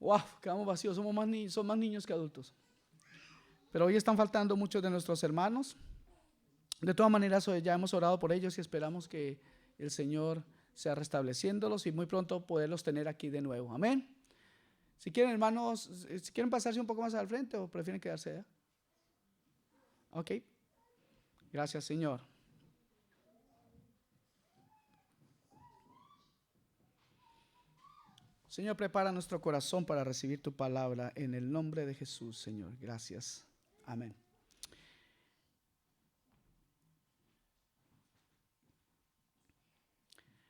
Wow, quedamos vacíos, son más niños que adultos. Pero hoy están faltando muchos de nuestros hermanos. De todas maneras, hoy ya hemos orado por ellos y esperamos que el Señor sea restableciéndolos y muy pronto poderlos tener aquí de nuevo. Amén. Si quieren, hermanos, si quieren pasarse un poco más al frente o prefieren quedarse allá. Ok. Gracias, Señor. Señor, prepara nuestro corazón para recibir tu palabra en el nombre de Jesús, Señor. Gracias. Amén.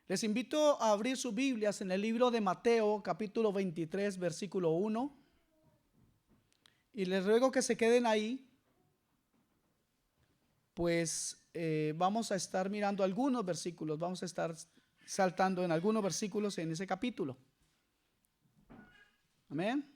Les invito a abrir sus Biblias en el libro de Mateo, capítulo 23, versículo 1. Y les ruego que se queden ahí, pues vamos a estar mirando algunos versículos, vamos a estar saltando en algunos versículos en ese capítulo. Amén.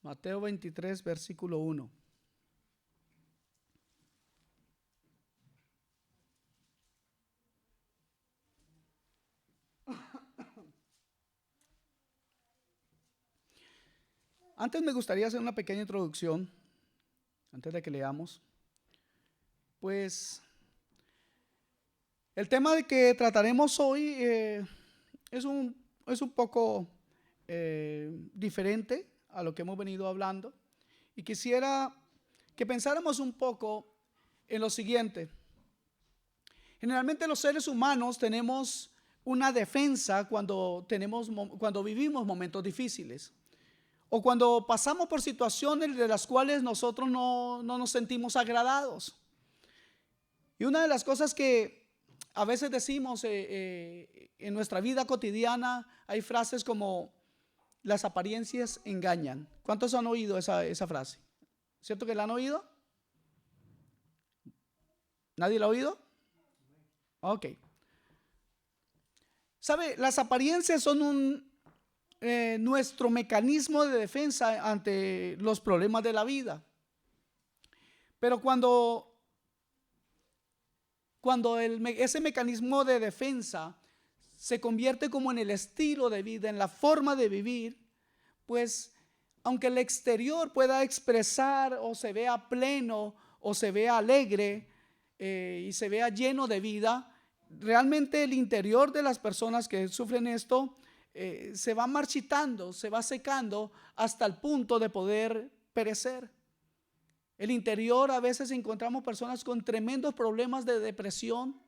Mateo 23, versículo 1. Antes me gustaría hacer una pequeña introducción, antes de que leamos. Pues el tema de que trataremos hoy es un poco diferente a lo que hemos venido hablando. Y quisiera que pensáramos un poco en lo siguiente. Generalmente los seres humanos tenemos una defensa cuando vivimos momentos difíciles. O cuando pasamos por situaciones de las cuales nosotros no nos sentimos agradados. Y una de las cosas que a veces decimos en nuestra vida cotidiana, hay frases como las apariencias engañan. ¿Cuántos han oído esa frase? ¿Cierto que la han oído? ¿Nadie la ha oído? Ok. ¿Sabe? Las apariencias son nuestro mecanismo de defensa ante los problemas de la vida. Pero cuando ese mecanismo de defensa se convierte como en el estilo de vida, en la forma de vivir, pues aunque el exterior pueda expresar o se vea pleno o se vea alegre y se vea lleno de vida, realmente el interior de las personas que sufren esto se va marchitando, se va secando hasta el punto de poder perecer. El interior, a veces encontramos personas con tremendos problemas de depresión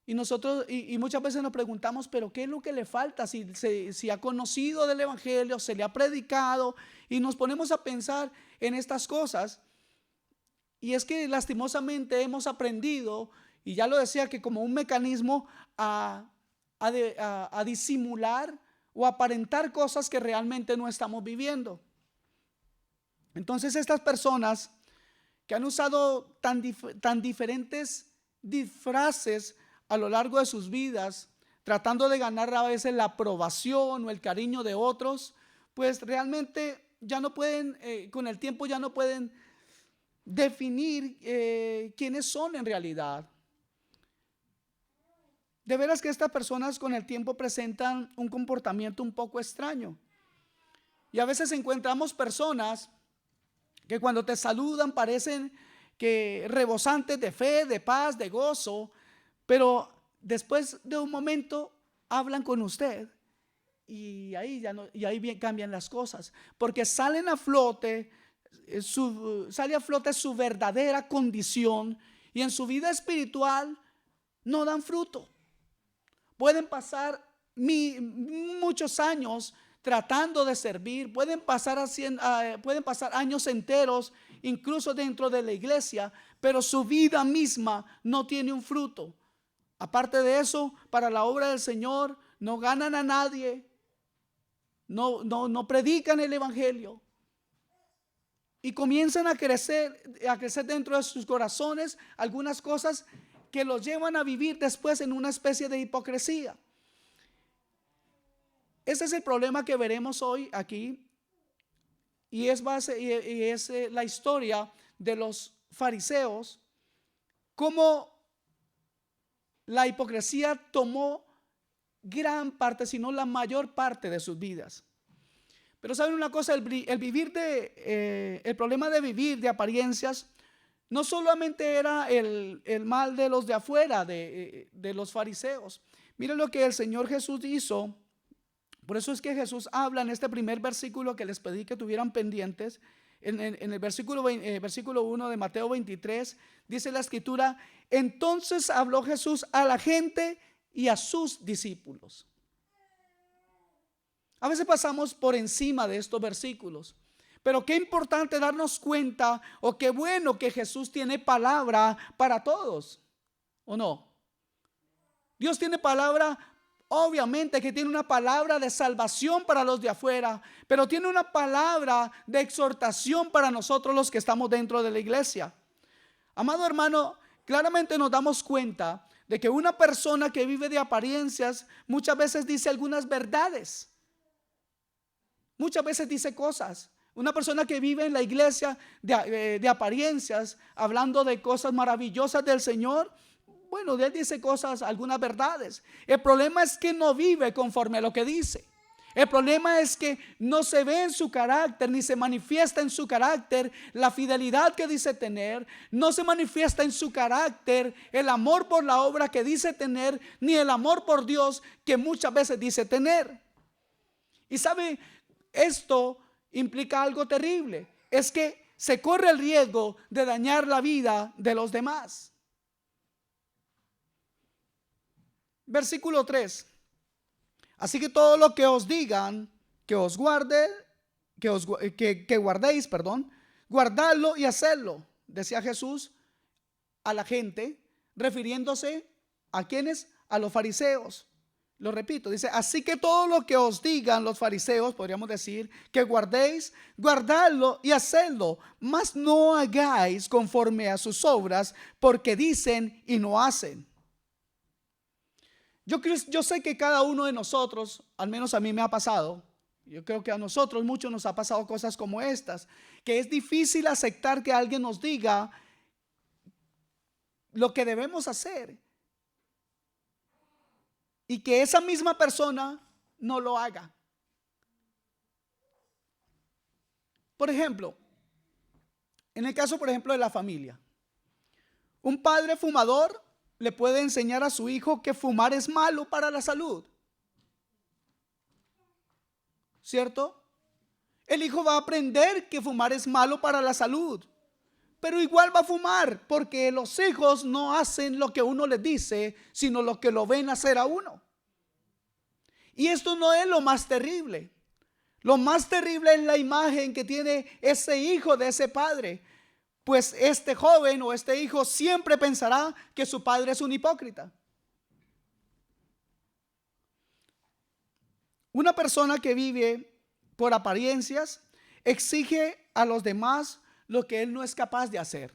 y nosotros y muchas veces nos preguntamos, pero ¿qué es lo que le falta? Si ha conocido del evangelio, se le ha predicado, y nos ponemos a pensar en estas cosas. Y es que lastimosamente hemos aprendido, y ya lo decía, que como un mecanismo a disimular o aparentar cosas que realmente no estamos viviendo. Entonces estas personas que han usado tan diferentes disfraces a lo largo de sus vidas, tratando de ganar a veces la aprobación o el cariño de otros, pues realmente ya no pueden, con el tiempo ya no pueden definir quiénes son en realidad. De veras que estas personas con el tiempo presentan un comportamiento un poco extraño. Y a veces encontramos personas que cuando te saludan parecen que rebosantes de fe, de paz, de gozo, pero después de un momento hablan con usted y ahí bien cambian las cosas, porque sale a flote su verdadera condición, y en su vida espiritual no dan fruto. Pueden pasar muchos años tratando de servir, pueden pasar años enteros incluso dentro de la iglesia, pero su vida misma no tiene un fruto. Aparte de eso, para la obra del Señor no ganan a nadie, no predican el evangelio, y comienzan a crecer dentro de sus corazones algunas cosas que los llevan a vivir después en una especie de hipocresía. Ese es el problema que veremos hoy aquí y es la historia de los fariseos, cómo la hipocresía tomó gran parte, si no la mayor parte de sus vidas. Pero saben una cosa, el problema de vivir de apariencias no solamente era el mal de los de afuera, de los fariseos. Miren lo que el Señor Jesús hizo. Por eso es que Jesús habla en este primer versículo que les pedí que tuvieran pendientes. En el versículo 1 de Mateo 23, dice la escritura: entonces habló Jesús a la gente y a sus discípulos. A veces pasamos por encima de estos versículos, pero qué importante darnos cuenta, o qué bueno que Jesús tiene palabra para todos, ¿o no? Dios tiene palabra, obviamente que tiene una palabra de salvación para los de afuera, pero tiene una palabra de exhortación para nosotros los que estamos dentro de la iglesia. Amado hermano, claramente nos damos cuenta de que una persona que vive de apariencias muchas veces dice algunas verdades. Muchas veces dice cosas. Una persona que vive en la iglesia de apariencias, hablando de cosas maravillosas del Señor, bueno, él dice cosas, algunas verdades. El problema es que no vive conforme a lo que dice. El problema es que no se ve en su carácter, ni se manifiesta en su carácter la fidelidad que dice tener. No se manifiesta en su carácter el amor por la obra que dice tener, ni el amor por Dios que muchas veces dice tener. Y sabe, esto implica algo terrible. Es que se corre el riesgo de dañar la vida de los demás. Versículo 3. Así que todo lo que os digan, que os guarde, que guardéis, guardadlo y hacedlo, decía Jesús a la gente, refiriéndose a quienes, a los fariseos. Lo repito, dice: así que todo lo que os digan los fariseos, podríamos decir, que guardéis, guardadlo y hacedlo, mas no hagáis conforme a sus obras, porque dicen y no hacen. Yo sé que cada uno de nosotros, al menos a mí me ha pasado, yo creo que a nosotros muchos nos ha pasado cosas como estas, que es difícil aceptar que alguien nos diga lo que debemos hacer y que esa misma persona no lo haga. Por ejemplo, en el caso, por ejemplo, de la familia, un padre fumador le puede enseñar a su hijo que fumar es malo para la salud, ¿cierto? El hijo va a aprender que fumar es malo para la salud, pero igual va a fumar, porque los hijos no hacen lo que uno les dice, sino lo que lo ven hacer a uno. Y esto no es lo más terrible. Lo más terrible es la imagen que tiene ese hijo de ese padre. Pues este joven o este hijo siempre pensará que su padre es un hipócrita. Una persona que vive por apariencias exige a los demás lo que él no es capaz de hacer.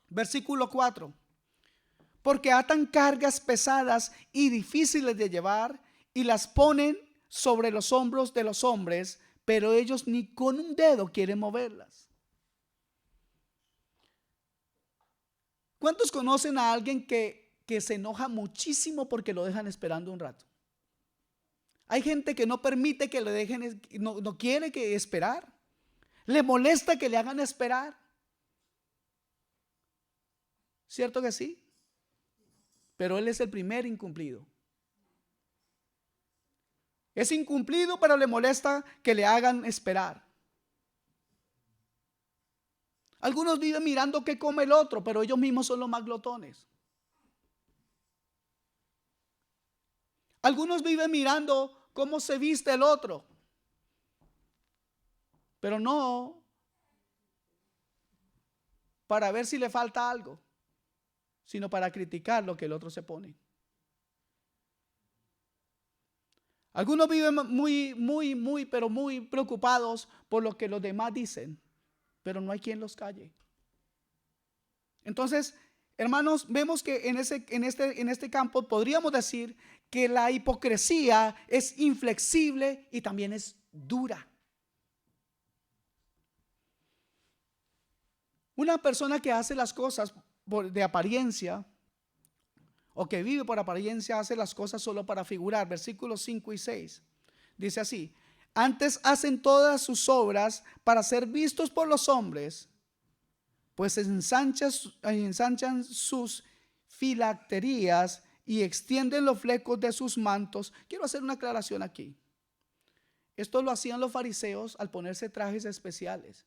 Versículo 4. Porque atan cargas pesadas y difíciles de llevar y las ponen sobre los hombros de los hombres, pero ellos ni con un dedo quieren moverlas. ¿Cuántos conocen a alguien que se enoja muchísimo porque lo dejan esperando un rato? Hay gente que no permite que le dejen, no quiere que esperar. Le molesta que le hagan esperar. ¿Cierto que sí? Pero él es el primer incumplido. Es incumplido, pero le molesta que le hagan esperar. Algunos viven mirando qué come el otro, pero ellos mismos son los más glotones. Algunos viven mirando cómo se viste el otro, pero no para ver si le falta algo, sino para criticar lo que el otro se pone. Algunos viven pero muy preocupados por lo que los demás dicen, pero no hay quien los calle. Entonces, hermanos, vemos que en este campo podríamos decir que la hipocresía es inflexible y también es dura. Una persona que hace las cosas de apariencia o que vive por apariencia hace las cosas solo para figurar. Versículos 5 y 6 dice así: antes hacen todas sus obras para ser vistos por los hombres, pues ensanchan sus filacterías y extienden los flecos de sus mantos. Quiero hacer una aclaración aquí. Esto lo hacían los fariseos al ponerse trajes especiales.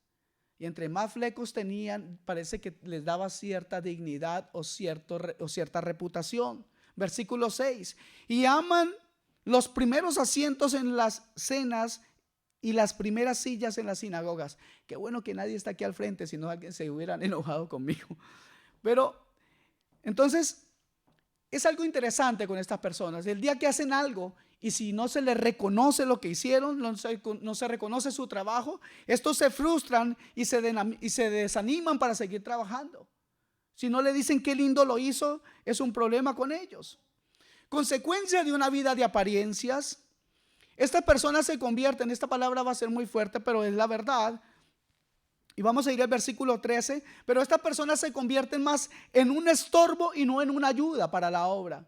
Y entre más flecos tenían, parece que les daba cierta dignidad o cierta reputación. Versículo 6. Y aman los primeros asientos en las cenas y las primeras sillas en las sinagogas. Qué bueno que nadie está aquí al frente, si no alguien se hubieran enojado conmigo. Pero entonces es algo interesante con estas personas. El día que hacen algo y si no se les reconoce lo que hicieron, no se reconoce su trabajo, estos se frustran y se desaniman para seguir trabajando. Si no le dicen qué lindo lo hizo, es un problema con ellos. Consecuencia de una vida de apariencias, estas personas se convierten, esta palabra va a ser muy fuerte, pero es la verdad. Y vamos a ir al versículo 13, pero estas personas se convierten más en un estorbo y no en una ayuda para la obra.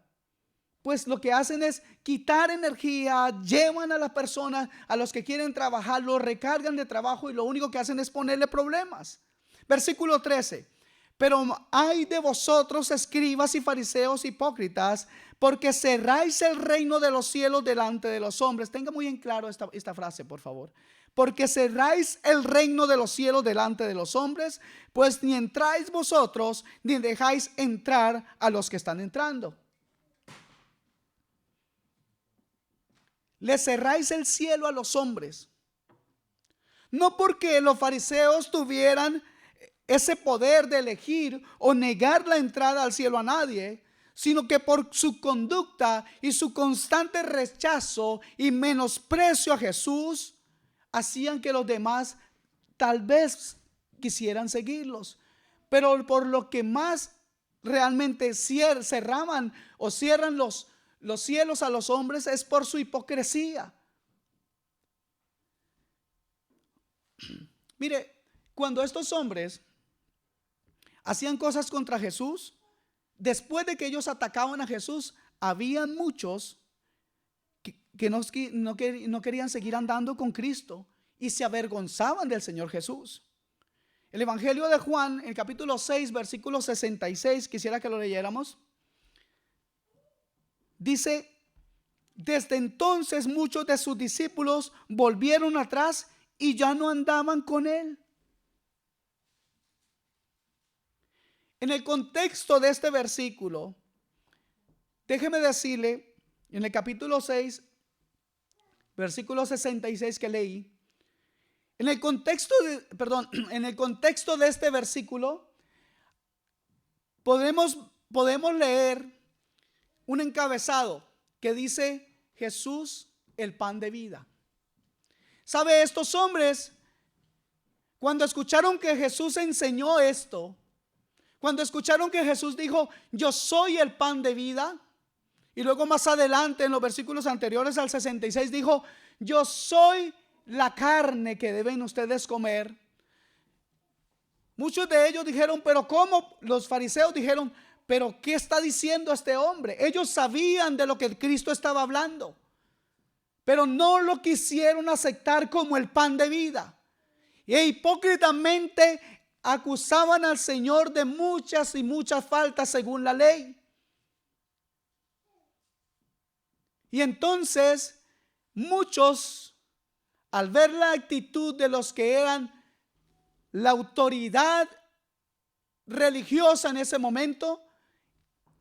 Pues lo que hacen es quitar energía, llevan a las personas, a los que quieren trabajar, los recargan de trabajo y lo único que hacen es ponerle problemas. Versículo 13. Pero ay de vosotros, escribas y fariseos hipócritas, porque cerráis el reino de los cielos delante de los hombres. Tenga muy en claro esta frase, por favor. Porque cerráis el reino de los cielos delante de los hombres, pues ni entráis vosotros, ni dejáis entrar a los que están entrando. Le cerráis el cielo a los hombres. No porque los fariseos tuvieran ese poder de elegir o negar la entrada al cielo a nadie, sino que por su conducta y su constante rechazo y menosprecio a Jesús, hacían que los demás tal vez quisieran seguirlos. Pero por lo que más realmente cerraban o cierran los cielos a los hombres es por su hipocresía. Mire, cuando estos hombres hacían cosas contra Jesús, después de que ellos atacaban a Jesús, habían muchos que no querían seguir andando con Cristo y se avergonzaban del Señor Jesús. El Evangelio de Juan, en el capítulo 6, versículo 66, quisiera que lo leyéramos. Dice: desde entonces muchos de sus discípulos volvieron atrás y ya no andaban con él. En el contexto de este versículo, déjeme decirle, en el capítulo 6, versículo 66 que leí, en el contexto de este versículo, podemos leer un encabezado que dice: Jesús, el pan de vida. ¿Sabe? Estos hombres, cuando escucharon que Jesús enseñó esto, cuando escucharon que Jesús dijo: yo soy el pan de vida, y luego más adelante en los versículos anteriores al 66 dijo: yo soy la carne que deben ustedes comer. Muchos de ellos dijeron: pero ¿cómo? Los fariseos dijeron: pero ¿qué está diciendo este hombre? Ellos sabían de lo que Cristo estaba hablando, pero no lo quisieron aceptar como el pan de vida. Y hipócritamente acusaban al Señor de muchas y muchas faltas según la ley. Y entonces muchos, al ver la actitud de los que eran la autoridad religiosa en ese momento,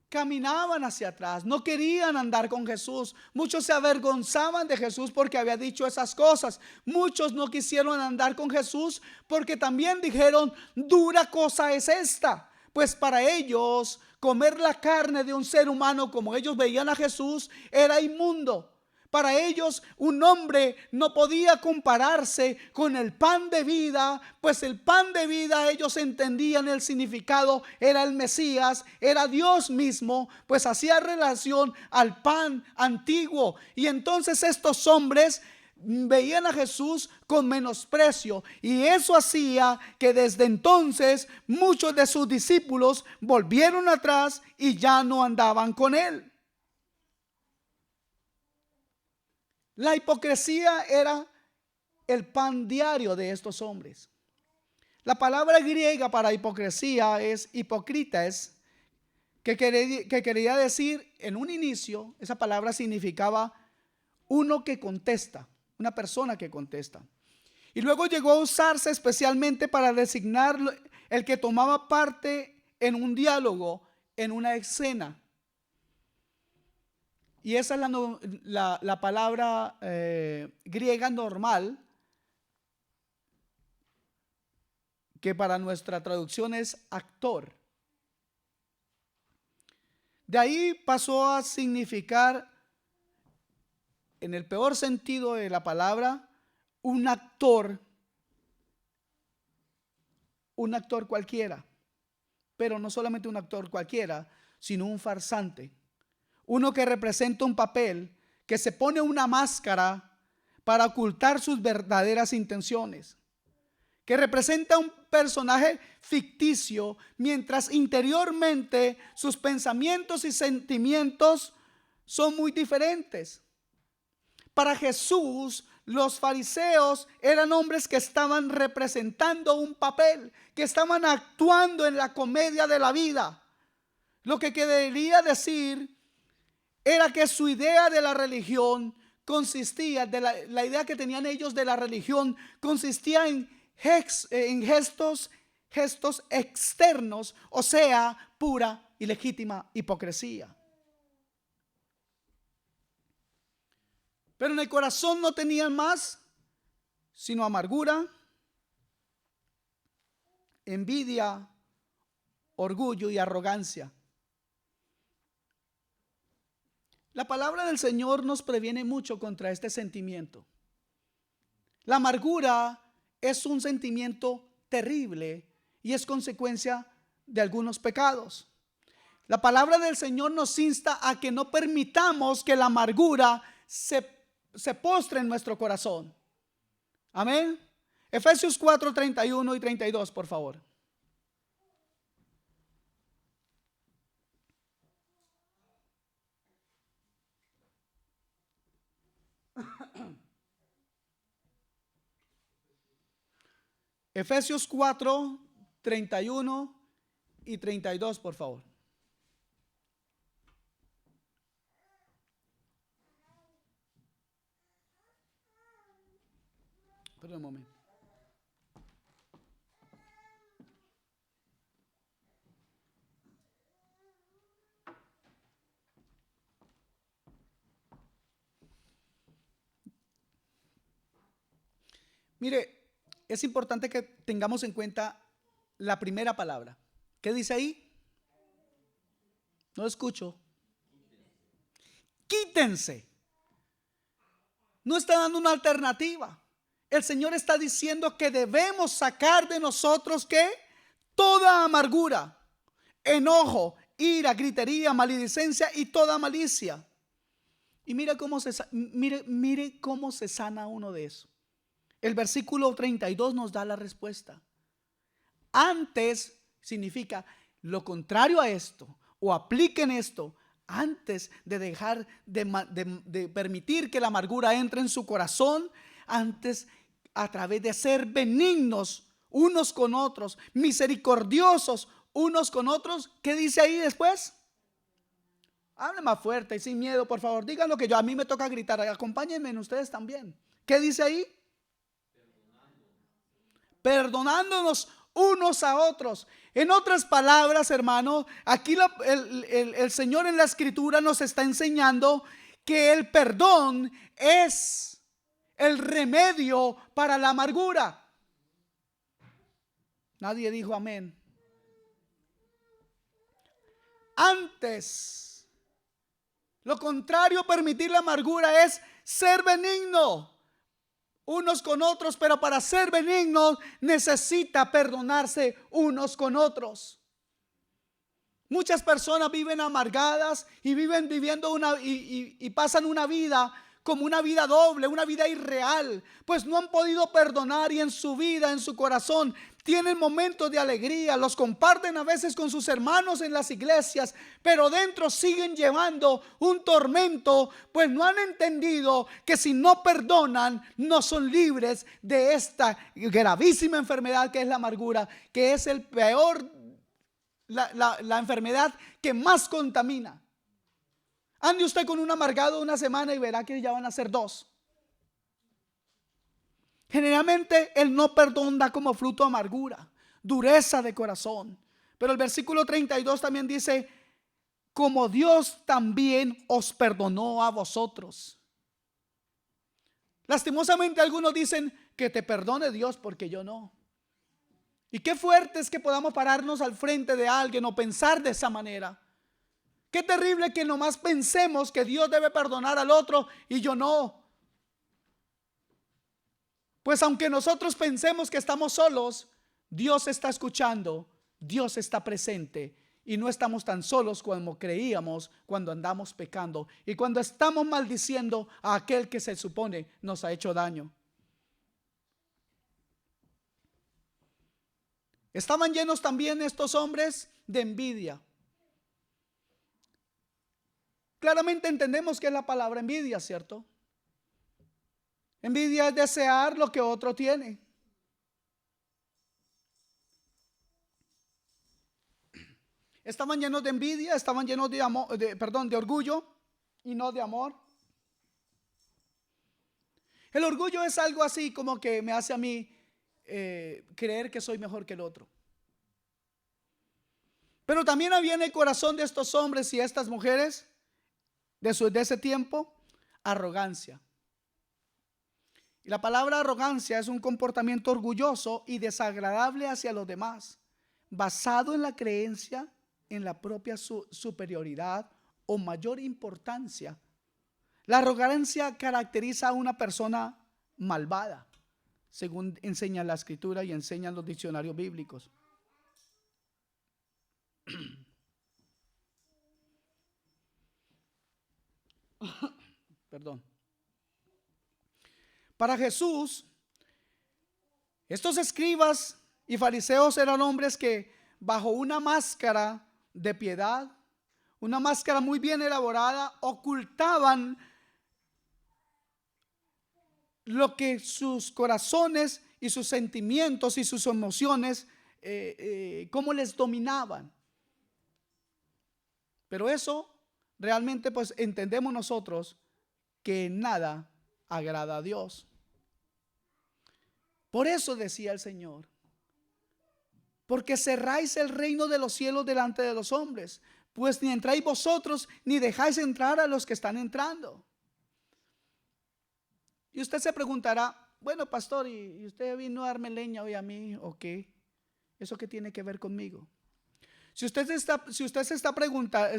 caminaban hacia atrás, no querían andar con Jesús. Muchos se avergonzaban de Jesús porque había dicho esas cosas. Muchos no quisieron andar con Jesús porque también dijeron: dura cosa es esta. Pues para ellos comer la carne de un ser humano, como ellos veían a Jesús, era inmundo. Para ellos un hombre no podía compararse con el pan de vida, pues el pan de vida, ellos entendían el significado, era el Mesías, era Dios mismo, pues hacía relación al pan antiguo. Y entonces estos hombres veían a Jesús con menosprecio, y eso hacía que desde entonces muchos de sus discípulos volvieron atrás y ya no andaban con él. La hipocresía era el pan diario de estos hombres. La palabra griega para hipocresía es hipócritas, que quería decir en un inicio, esa palabra significaba uno que contesta, una persona que contesta. Y luego llegó a usarse especialmente para designar el que tomaba parte en un diálogo, en una escena. Y esa es la palabra griega normal, que para nuestra traducción es actor. De ahí pasó a significar, en el peor sentido de la palabra, un actor cualquiera. Pero no solamente un actor cualquiera, sino un farsante. Uno que representa un papel, que se pone una máscara para ocultar sus verdaderas intenciones, que representa un personaje ficticio, mientras interiormente sus pensamientos y sentimientos son muy diferentes. Para Jesús, los fariseos eran hombres que estaban representando un papel, que estaban actuando en la comedia de la vida. Lo que quería decir era que su idea de la religión consistía, la idea que tenían ellos de la religión consistía en gestos externos, o sea, pura y legítima hipocresía. Pero en el corazón no tenían más sino amargura, envidia, orgullo y arrogancia. La palabra del Señor nos previene mucho contra este sentimiento. La amargura es un sentimiento terrible y es consecuencia de algunos pecados. La palabra del Señor nos insta a que no permitamos que la amargura se postre en nuestro corazón. Amén. Efesios 4, 31 y 32, por favor. Efesios 4, 31 y 32, por favor. Perdón un momento. Mire, es importante que tengamos en cuenta la primera palabra. ¿Qué dice ahí? No escucho. Quítense. No está dando una alternativa. El Señor está diciendo que debemos sacar de nosotros ¿qué? Toda amargura, enojo, ira, gritería, maledicencia y toda malicia. Y mire cómo se sana uno de eso. El versículo 32 nos da la respuesta. Antes significa lo contrario a esto, o apliquen esto antes de dejar de permitir que la amargura entre en su corazón. Antes, a través de ser benignos unos con otros, misericordiosos unos con otros. ¿Qué dice ahí después? Hable más fuerte y sin miedo, por favor. Digan lo que a mí me toca gritar. Acompáñenme ustedes también. ¿Qué dice ahí? Perdonándonos unos a otros. En otras palabras, hermano, aquí el Señor en la Escritura nos está enseñando que el perdón es el remedio para la amargura. Nadie dijo amén. Antes, lo contrario a permitir la amargura es ser benigno unos con otros, pero para ser benignos necesita perdonarse unos con otros. Muchas personas viven amargadas y viven viviendo y pasan una vida como una vida doble, una vida irreal, pues no han podido perdonar y en su vida, en su corazón, tienen momentos de alegría, los comparten a veces con sus hermanos en las iglesias, pero dentro siguen llevando un tormento, pues no han entendido que si no perdonan, no son libres de esta gravísima enfermedad que es la amargura, que es el peor, la enfermedad que más contamina. Ande usted con un amargado una semana y verá que ya van a ser 2. Generalmente el no perdón da como fruto amargura, dureza de corazón. Pero el versículo 32 también dice: como Dios también os perdonó a vosotros. Lastimosamente algunos dicen: que te perdone Dios porque yo no. Y qué fuerte es que podamos pararnos al frente de alguien o pensar de esa manera. Qué terrible que nomás pensemos que Dios debe perdonar al otro y yo no. Pues aunque nosotros pensemos que estamos solos, Dios está escuchando, Dios está presente y no estamos tan solos como creíamos cuando andamos pecando y cuando estamos maldiciendo a aquel que se supone nos ha hecho daño. Estaban llenos también estos hombres de envidia. Claramente entendemos que es la palabra envidia, ¿cierto? Envidia es desear lo que otro tiene. Estaban llenos de envidia, estaban llenos de amor, de orgullo y no de amor. El orgullo es algo así como que me hace a mí creer que soy mejor que el otro. Pero también había en el corazón de estos hombres y estas mujeres de ese tiempo arrogancia. Y la palabra arrogancia es un comportamiento orgulloso y desagradable hacia los demás, basado en la creencia en la propia superioridad o mayor importancia. La arrogancia caracteriza a una persona malvada, según enseña la escritura y enseñan los diccionarios bíblicos. Perdón. Para Jesús, estos escribas y fariseos eran hombres que bajo una máscara de piedad, una máscara muy bien elaborada, ocultaban lo que sus corazones y sus sentimientos y sus emociones, cómo les dominaban. Pero eso realmente pues entendemos nosotros que en nada agrada a Dios. Por eso decía el Señor: porque cerráis el reino de los cielos delante de los hombres, pues ni entráis vosotros ni dejáis entrar a los que están entrando. Y usted se preguntará: bueno, pastor, ¿y usted vino a darme leña hoy a mí o qué? ¿Eso qué tiene que ver conmigo? Si usted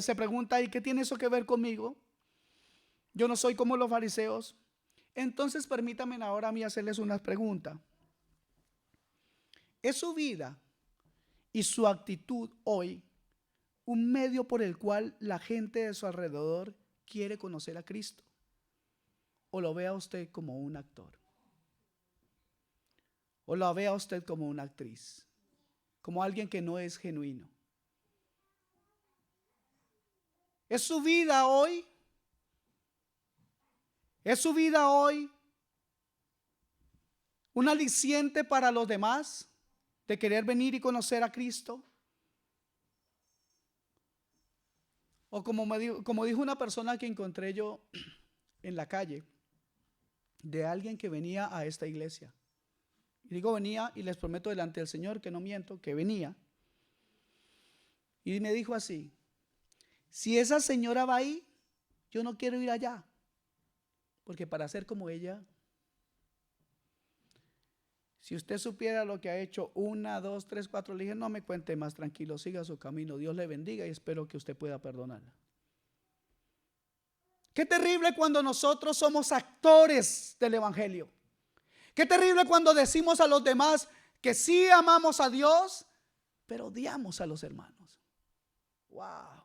se pregunta: ¿y qué tiene eso que ver conmigo? Yo no soy como los fariseos. Entonces permítanme ahora a mí hacerles una pregunta. ¿Es su vida y su actitud hoy un medio por el cual la gente de su alrededor quiere conocer a Cristo? ¿O lo ve a usted como un actor? ¿O lo ve a usted como una actriz? Como alguien que no es genuino. ¿Es su vida hoy? ¿Es su vida hoy un aliciente para los demás de querer venir y conocer a Cristo? O como dijo una persona que encontré yo en la calle, de alguien que venía a esta iglesia. Y digo venía, y les prometo delante del Señor que no miento, que venía. Y me dijo así: si esa señora va ahí, yo no quiero ir allá, porque para ser como ella, si usted supiera lo que ha hecho 1, 2, 3, 4, le dije: no me cuente más, tranquilo, siga su camino, Dios le bendiga y espero que usted pueda perdonarla. Qué terrible cuando nosotros somos actores del evangelio. Qué terrible cuando decimos a los demás que sí amamos a Dios, pero odiamos a los hermanos. Wow.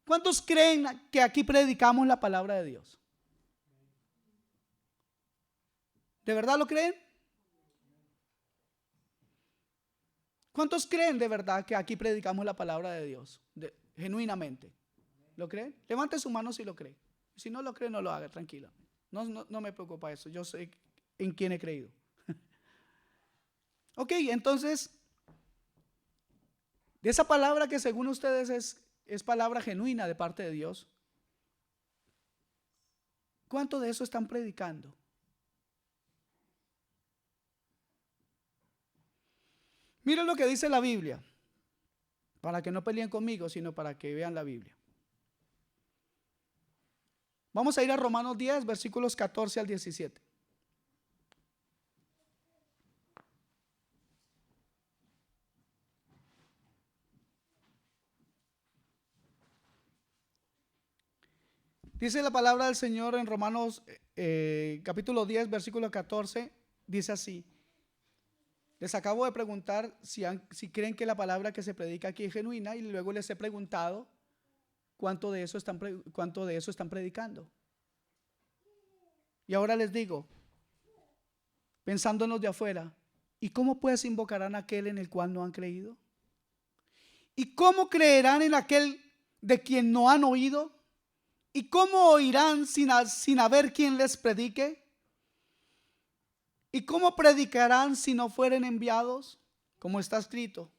¿Cuántos creen que aquí predicamos la palabra de Dios? ¿De verdad lo creen? ¿Cuántos creen de verdad que aquí predicamos la palabra de Dios? Genuinamente. ¿Lo creen? Levante su mano si lo cree. Si no lo cree, no lo haga, tranquila. No me preocupa eso. Yo sé en quién he creído. Ok, entonces, de esa palabra que según ustedes es palabra genuina de parte de Dios, ¿cuánto de eso están predicando? Miren lo que dice la Biblia, para que no peleen conmigo, sino para que vean la Biblia. Vamos a ir a Romanos 10, versículos 14 al 17. Dice la palabra del Señor en Romanos capítulo 10, versículo 14, dice así. Les acabo de preguntar si creen que la palabra que se predica aquí es genuina y luego les he preguntado cuánto de eso están predicando. Y ahora les digo, pensándonos de afuera, ¿y cómo pues invocarán a aquel en el cual no han creído? ¿Y cómo creerán en aquel de quien no han oído? ¿Y cómo oirán sin haber quien les predique? ¿Y cómo predicarán si no fueren enviados? Como está escrito,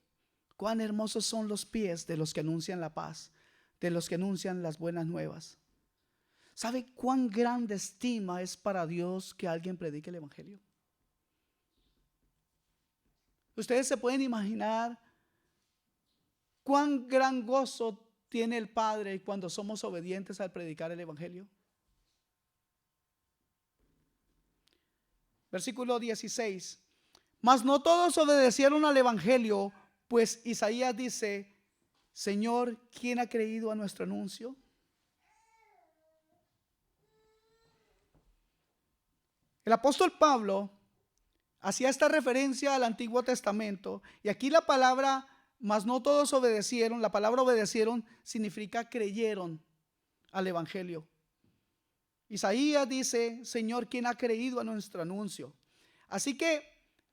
cuán hermosos son los pies de los que anuncian la paz, de los que anuncian las buenas nuevas. ¿Sabe cuán grande estima es para Dios que alguien predique el evangelio? Ustedes se pueden imaginar cuán gran gozo tiene el Padre cuando somos obedientes al predicar el evangelio. Versículo 16. Mas no todos obedecieron al evangelio, pues Isaías dice, Señor, ¿quién ha creído a nuestro anuncio? El apóstol Pablo hacía esta referencia al Antiguo Testamento, y aquí la palabra, mas no todos obedecieron, la palabra obedecieron significa creyeron al evangelio. Isaías dice, Señor, ¿quién ha creído a nuestro anuncio? Así que,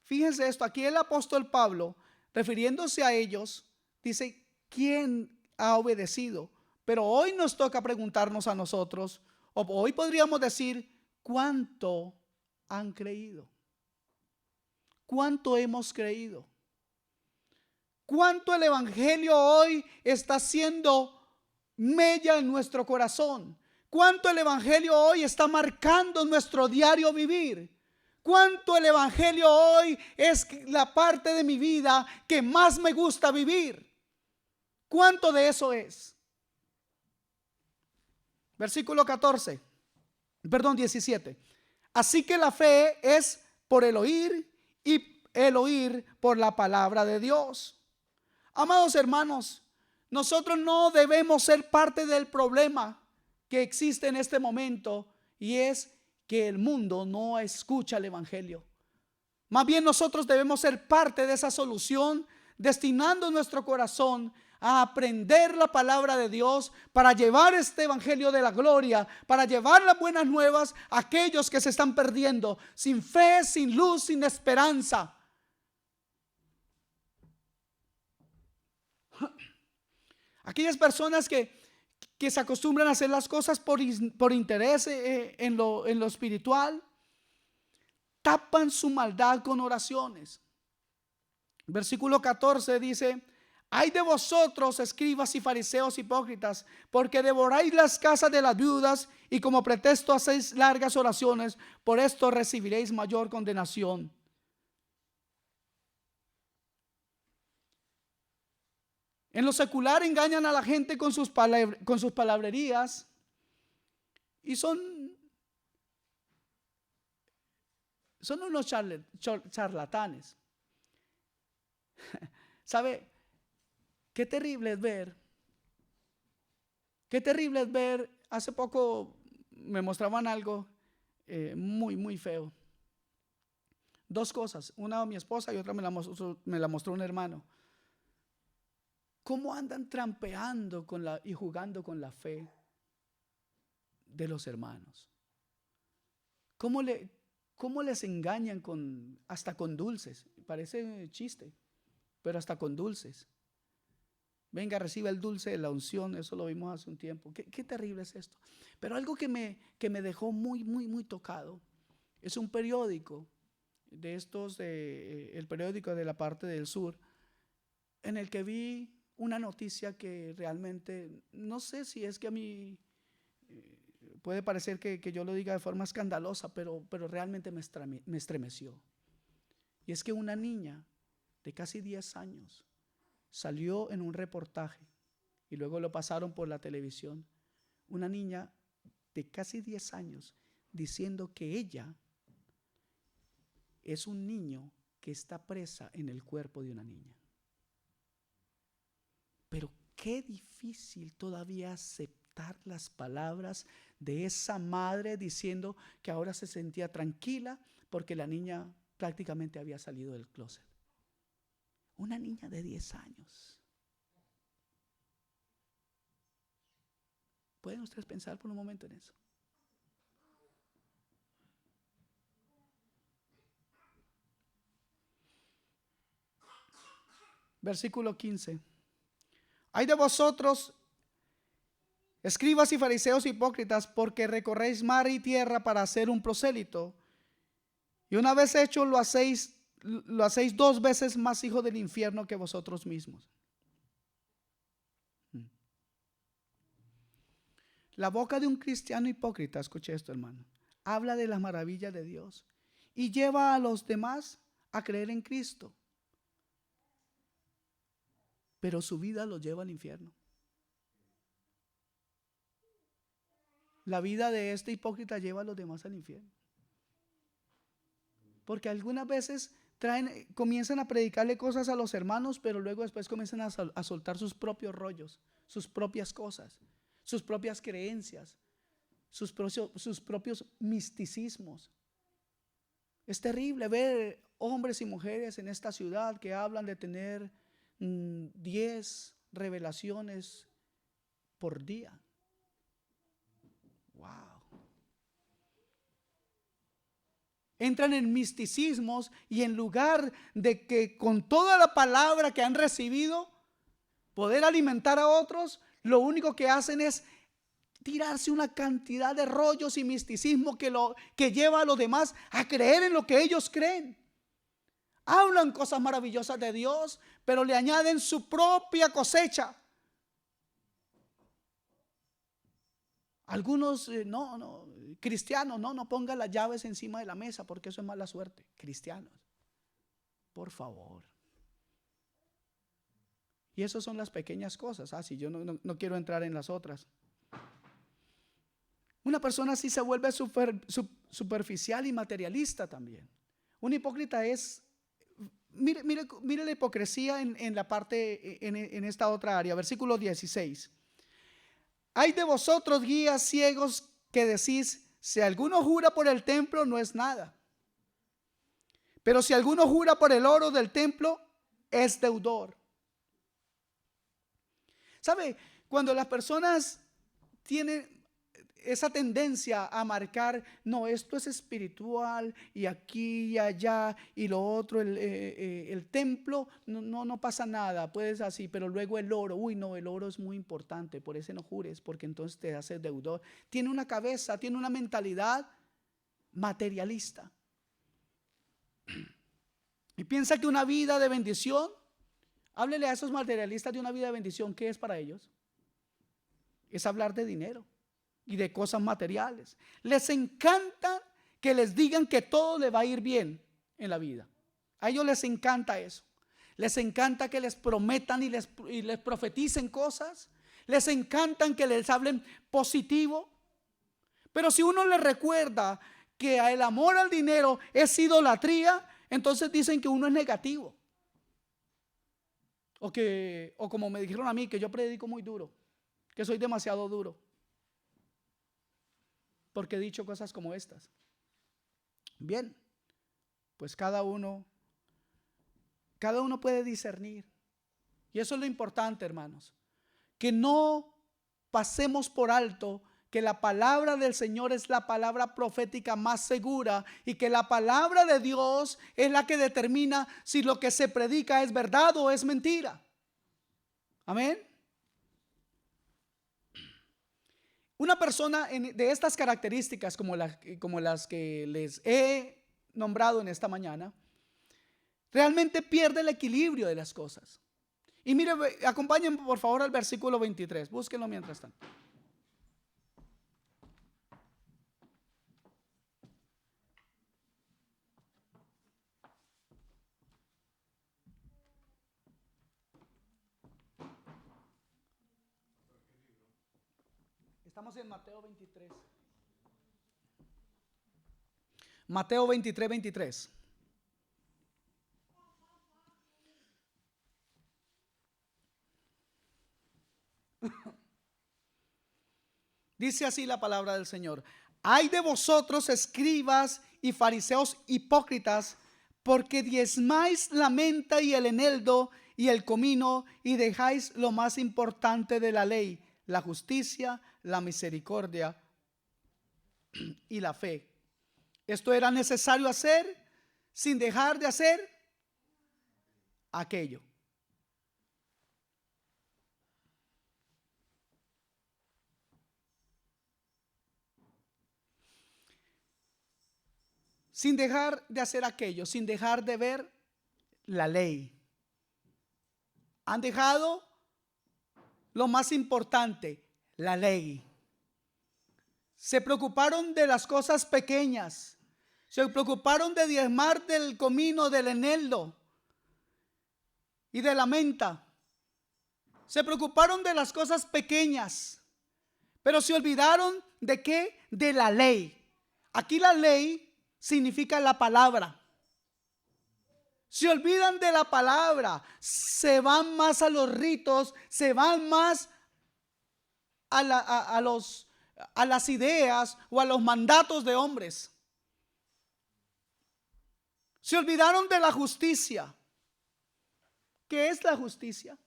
fíjense esto, aquí el apóstol Pablo, refiriéndose a ellos, dice, ¿quién ha obedecido? Pero hoy nos toca preguntarnos a nosotros, o hoy podríamos decir, ¿cuánto han creído? ¿Cuánto hemos creído? ¿Cuánto el evangelio hoy está haciendo mella en nuestro corazón? ¿Cuánto el evangelio hoy está marcando nuestro diario vivir? ¿Cuánto el evangelio hoy es la parte de mi vida que más me gusta vivir? ¿Cuánto de eso es? Versículo 17. Así que la fe es por el oír y el oír por la palabra de Dios. Amados hermanos, nosotros no debemos ser parte del problema que existe en este momento, y es que el mundo no escucha el evangelio. Más bien nosotros debemos ser parte de esa solución, destinando nuestro corazón a aprender la palabra de Dios para llevar este evangelio de la gloria, para llevar las buenas nuevas a aquellos que se están perdiendo, sin fe, sin luz, sin esperanza. Aquellas personas que se acostumbran a hacer las cosas por interés en lo espiritual, tapan su maldad con oraciones. Versículo 14 dice, ay de vosotros, escribas y fariseos hipócritas, porque devoráis las casas de las viudas y como pretexto hacéis largas oraciones, por esto recibiréis mayor condenación. En lo secular engañan a la gente con sus palabrerías y son unos charlatanes. ¿Sabe? Qué terrible es ver, hace poco me mostraban algo muy, muy feo. Dos cosas, una mi esposa y otra me la mostró un hermano. ¿Cómo andan trampeando y jugando con la fe de los hermanos? ¿Cómo les engañan hasta con dulces? Parece chiste, pero hasta con dulces. Venga, reciba el dulce de la unción. Eso lo vimos hace un tiempo. Qué terrible es esto. Pero algo que me dejó muy, muy, muy tocado es un periódico de estos, el periódico de la parte del sur, en el que vi una noticia que realmente, no sé si es que a mí puede parecer que yo lo diga de forma escandalosa, pero realmente me estremeció. Y es que una niña de casi 10 años salió en un reportaje y luego lo pasaron por la televisión. Una niña de casi 10 años diciendo que ella es un niño que está presa en el cuerpo de una niña. Pero qué difícil todavía aceptar las palabras de esa madre diciendo que ahora se sentía tranquila porque la niña prácticamente había salido del closet. Una niña de 10 años. ¿Pueden ustedes pensar por un momento en eso? Versículo 15. Hay de vosotros, escribas y fariseos hipócritas, porque recorréis mar y tierra para hacer un prosélito, y una vez hecho lo hacéis 2 veces más hijo del infierno que vosotros mismos. La boca de un cristiano hipócrita, escuche esto, hermano, habla de las maravillas de Dios y lleva a los demás a creer en Cristo, pero su vida los lleva al infierno. La vida de este hipócrita lleva a los demás al infierno, porque algunas veces comienzan a predicarle cosas a los hermanos, pero luego después comienzan a soltar sus propios rollos, sus propias cosas, sus propias creencias, sus propios misticismos. Es terrible ver hombres y mujeres en esta ciudad que hablan de tener 10 revelaciones por día. Wow. Entran en misticismos y en lugar de que con toda la palabra que han recibido poder alimentar a otros, lo único que hacen es tirarse una cantidad de rollos y misticismo que lleva a los demás a creer en lo que ellos creen. Hablan cosas maravillosas de Dios, pero le añaden su propia cosecha. Algunos cristianos, no ponga las llaves encima de la mesa porque eso es mala suerte. Cristianos, por favor. Y esas son las pequeñas cosas. Si yo no quiero entrar en las otras. Una persona así se vuelve superficial y materialista también. Un hipócrita es, mire la hipocresía en la parte, en esta otra área, versículo 16. Hay de vosotros, guías ciegos, que decís, si alguno jura por el templo, no es nada. Pero si alguno jura por el oro del templo, es deudor. ¿Sabe? Cuando las personas tienen esa tendencia a marcar, no, esto es espiritual y aquí y allá y lo otro, el templo, no pasa nada, puedes así, pero luego el oro, el oro es muy importante, por eso no jures, porque entonces te haces deudor. Tiene una cabeza, tiene una mentalidad materialista y piensa que una vida de bendición, háblele a esos materialistas de una vida de bendición. ¿Qué es para ellos? Es hablar de dinero y de cosas materiales. Les encanta que les digan que todo le va a ir bien en la vida. A ellos les encanta eso. Les encanta que les prometan y les profeticen cosas. Les encantan que les hablen positivo. Pero si uno les recuerda que el amor al dinero es idolatría, entonces dicen que uno es negativo. O como me dijeron a mí, que yo predico muy duro, que soy demasiado duro, porque he dicho cosas como estas. Bien, pues cada uno puede discernir. Y eso es lo importante, hermanos, que no pasemos por alto que la palabra del Señor es la palabra profética más segura y que la palabra de Dios es la que determina si lo que se predica es verdad o es mentira. Amén. Una persona de estas características como las que les he nombrado en esta mañana, realmente pierde el equilibrio de las cosas. Y mire, acompáñenme por favor al versículo 23, búsquenlo mientras tanto. Estamos en Mateo 23. Mateo 23, 23. Dice así la palabra del Señor: ay de vosotros, escribas y fariseos hipócritas, porque diezmáis la menta y el eneldo y el comino, y dejáis lo más importante de la ley, la justicia, la misericordia y la fe. Esto era necesario hacer sin dejar de hacer aquello. Sin dejar de hacer aquello, sin dejar de ver la ley. Han dejado lo más importante, la ley. Se preocuparon de las cosas pequeñas. Se preocuparon de diezmar del comino, del eneldo y de la menta. Se preocuparon de las cosas pequeñas, pero se olvidaron de qué, de la ley. Aquí la ley significa la palabra. Se olvidan de la palabra, se van más a los ritos, se van más a las ideas o a los mandatos de hombres. Se olvidaron de la justicia. ¿Qué es la justicia?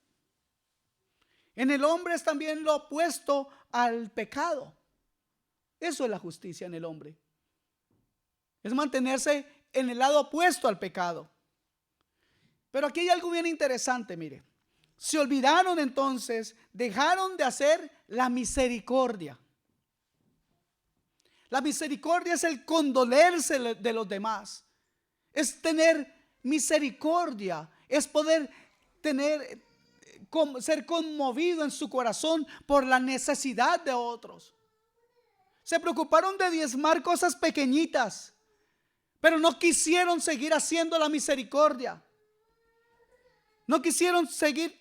En el hombre es también lo opuesto al pecado. Eso es la justicia en el hombre. Es mantenerse en el lado opuesto al pecado. Pero aquí hay algo bien interesante, mire. Se olvidaron entonces, dejaron de hacer la misericordia. La misericordia es el condolerse de los demás. Es tener misericordia, es poder ser conmovido en su corazón por la necesidad de otros. Se preocuparon de diezmar cosas pequeñitas, pero no quisieron seguir haciendo la misericordia. No quisieron seguir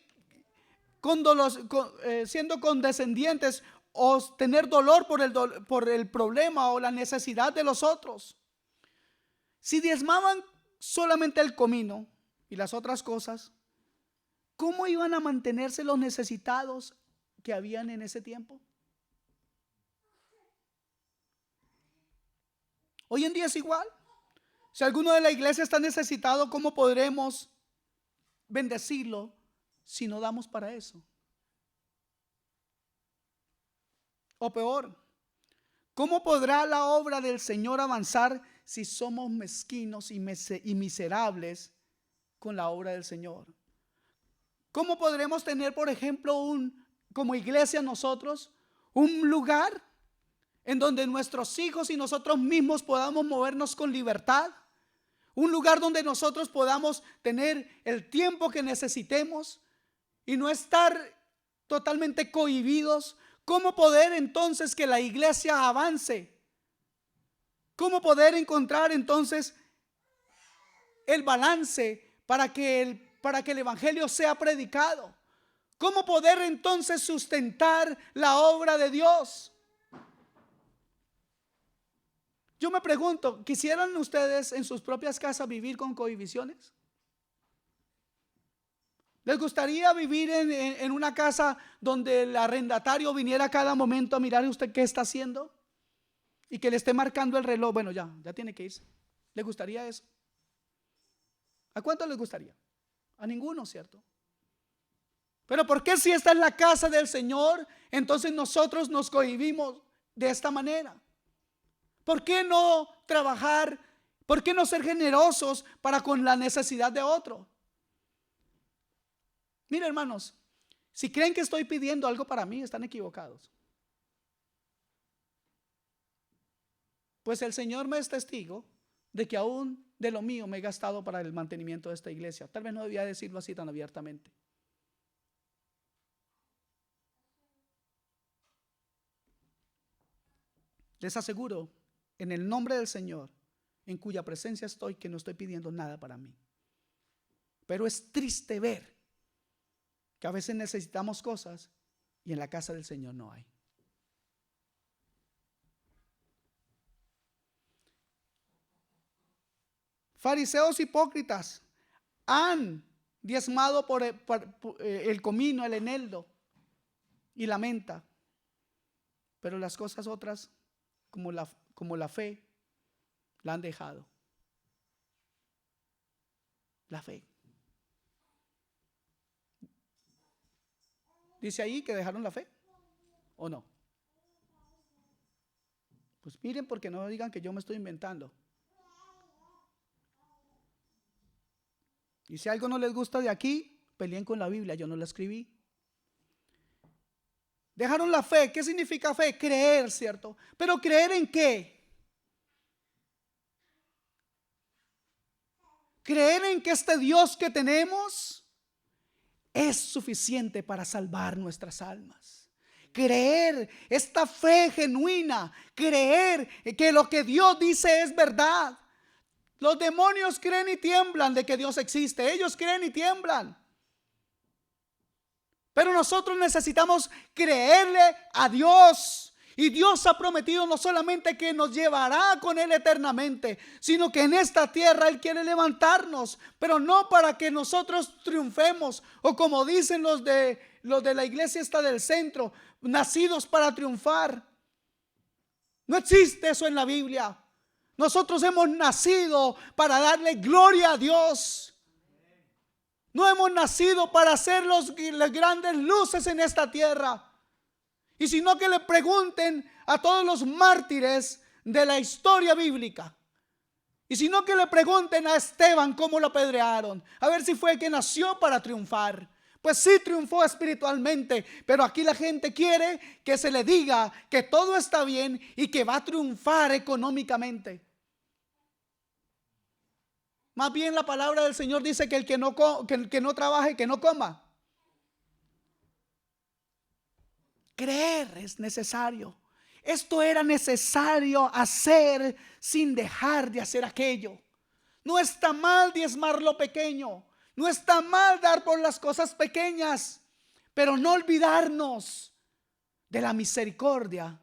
siendo condescendientes o tener dolor por el problema o la necesidad de los otros. Si diezmaban solamente el comino y las otras cosas, ¿cómo iban a mantenerse los necesitados que habían en ese tiempo? Hoy en día es igual. Si alguno de la iglesia está necesitado, ¿cómo podremos bendecirlo si no damos para eso? O peor, ¿cómo podrá la obra del Señor avanzar si somos mezquinos y miserables con la obra del Señor? ¿Cómo podremos tener, por ejemplo, como iglesia nosotros, un lugar en donde nuestros hijos y nosotros mismos podamos movernos con libertad? Un lugar donde nosotros podamos tener el tiempo que necesitemos y no estar totalmente cohibidos. ¿Cómo poder entonces que la iglesia avance? ¿Cómo poder encontrar entonces el balance para que el evangelio sea predicado? ¿Cómo poder entonces sustentar la obra de Dios? Yo me pregunto, ¿quisieran ustedes en sus propias casas vivir con cohibiciones? ¿Les gustaría vivir en una casa donde el arrendatario viniera a cada momento a mirar usted qué está haciendo? Y que le esté marcando el reloj, bueno, ya tiene que irse. ¿Les gustaría eso? ¿A cuántos les gustaría? A ninguno, ¿cierto? Pero ¿por qué si esta es la casa del Señor, entonces nosotros nos cohibimos de esta manera? ¿Por qué no trabajar? ¿Por qué no ser generosos para con la necesidad de otro? Mira, hermanos, si creen que estoy pidiendo algo para mí, están equivocados. Pues el Señor me es testigo de que aún de lo mío me he gastado para el mantenimiento de esta iglesia. Tal vez no debía decirlo así tan abiertamente. Les aseguro, en el nombre del Señor, en cuya presencia estoy, que no estoy pidiendo nada para mí. Pero es triste ver que a veces necesitamos cosas y en la casa del Señor no hay. Fariseos hipócritas han diezmado por el comino, el eneldo y la menta, pero las cosas otras, como la fe, la han dejado. La fe. ¿Dice ahí que dejaron la fe o no? Pues miren, porque no digan que yo me estoy inventando. Y si algo no les gusta de aquí, peleen con la Biblia, yo no la escribí. Dejaron la fe. ¿Qué significa fe? Creer, ¿cierto? Pero ¿creer en qué? Creer en que este Dios que tenemos es suficiente para salvar nuestras almas. Creer, esta fe genuina, creer que lo que Dios dice es verdad. Los demonios creen y tiemblan de que Dios existe. Ellos creen y tiemblan. Pero nosotros necesitamos creerle a Dios. Y Dios ha prometido no solamente que nos llevará con Él eternamente, sino que en esta tierra Él quiere levantarnos, pero no para que nosotros triunfemos, o como dicen los de la iglesia esta del centro, nacidos para triunfar. No existe eso en la Biblia. Nosotros hemos nacido para darle gloria a Dios. No hemos nacido para hacer las grandes luces en esta tierra. Y sino que le pregunten a todos los mártires de la historia bíblica. Y sino que le pregunten a Esteban cómo lo apedrearon. A ver si fue que nació para triunfar. Pues sí triunfó espiritualmente, pero aquí la gente quiere que se le diga que todo está bien y que va a triunfar económicamente. Más bien la palabra del Señor dice que el que no trabaje, que no coma. Creer es necesario. Esto era necesario hacer sin dejar de hacer aquello. No está mal diezmar lo pequeño. No está mal dar por las cosas pequeñas. Pero no olvidarnos de la misericordia.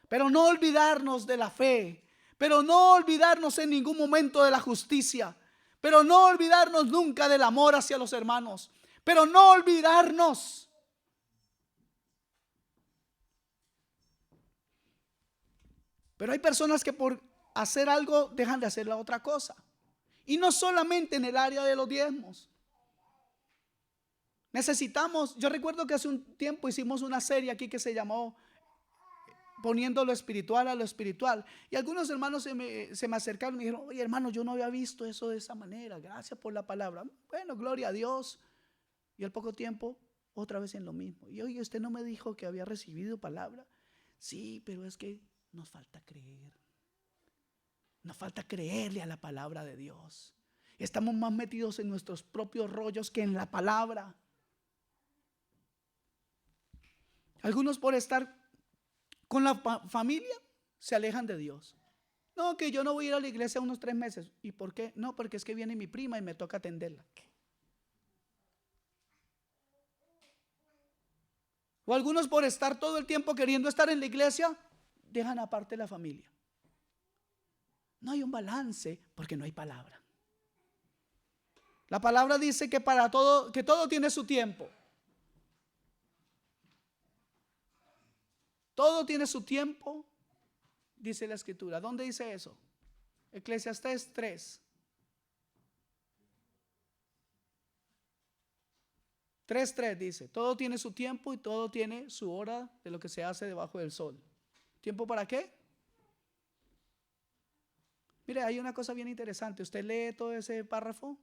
Pero no olvidarnos de la fe. Pero no olvidarnos en ningún momento de la justicia. Pero no olvidarnos nunca del amor hacia los hermanos. Pero no olvidarnos. Pero hay personas que por hacer algo dejan de hacer la otra cosa. Y no solamente en el área de los diezmos. Necesitamos, yo recuerdo que hace un tiempo hicimos una serie aquí que se llamó Poniendo lo espiritual a lo espiritual. Y algunos hermanos se me acercaron y me dijeron: oye, hermano, yo no había visto eso de esa manera. Gracias por la palabra. Bueno, gloria a Dios. Y al poco tiempo, otra vez en lo mismo. Y oye, usted no me dijo que había recibido palabra. Sí, pero es que nos falta creer. Nos falta creerle a la palabra de Dios. Estamos más metidos en nuestros propios rollos que en la palabra. Algunos por estar con la familia se alejan de Dios. No, que yo no voy a ir a la iglesia unos 3 meses. ¿Y por qué? No, porque es que viene mi prima y me toca atenderla. O algunos por estar todo el tiempo queriendo estar en la iglesia, dejan aparte la familia. No hay un balance porque no hay palabra. La palabra dice que para todo, que todo tiene su tiempo. Todo tiene su tiempo, dice la escritura. ¿Dónde dice eso? Eclesiastés 3. 3:3 dice: todo tiene su tiempo y todo tiene su hora de lo que se hace debajo del sol. ¿Tiempo para qué? Mire, hay una cosa bien interesante. Usted lee todo ese párrafo